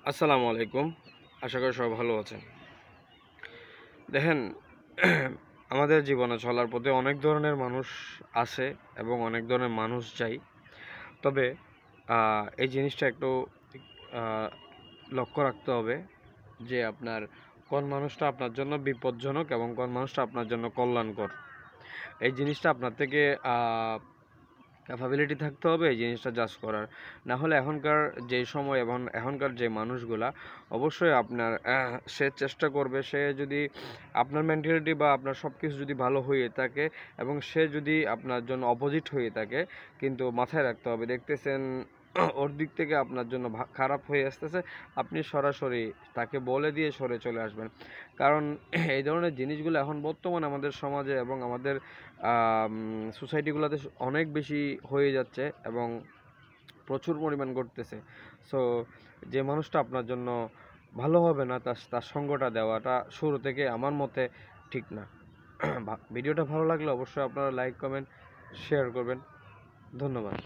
আসসালামু আলাইকুম। আশা করি সবাই ভালো আছেন। দেখেন, আমাদের জীবনে চলার পথে অনেক ধরনের মানুষ আসে এবং অনেক ধরনের মানুষ যায়। তবে এই জিনিসটা একটু আ লক্ষ্য রাখতে হবে যে আপনার কোন মানুষটা আপনার জন্য বিপজ্জনক এবং কোন মানুষটা আপনার জন্য কল্যাণকর। এই জিনিসটা আপনার থেকে আ ক্যাপাবিলিটি থাকতে হবে এই জিনিসটা জাজ করার। না হলে এখনকার যে সময় এবং এখনকার যে মানুষগুলা অবশ্যই আপনার সে চেষ্টা করবে, সে যদি আপনার মেন্টালিটি বা আপনার সব কিছু যদি ভালো হয়ে থাকে এবং সে যদি আপনার জন্য অপোজিট হয়ে থাকে, কিন্তু মাথায় রাখতে হবে, দেখতেছেন ওর দিক থেকে আপনার জন্য খারাপ হয়ে আসতেছে, আপনি সরাসরি তাকে বলে দিয়ে সরে চলে আসবেন। কারণ এই ধরনের জিনিসগুলো এখন বর্তমানে আমাদের সমাজে এবং আমাদের সোসাইটিগুলোতে অনেক বেশি হয়ে যাচ্ছে এবং প্রচুর পরিমাণ ঘটতেছে। সো যে মানুষটা আপনার জন্য ভালো হবে না, তার সঙ্গটা দেওয়াটা শুরু থেকে আমার মতে ঠিক না। ভিডিওটা ভালো লাগলে অবশ্যই আপনারা লাইক, কমেন্ট, শেয়ার করবেন। ধন্যবাদ।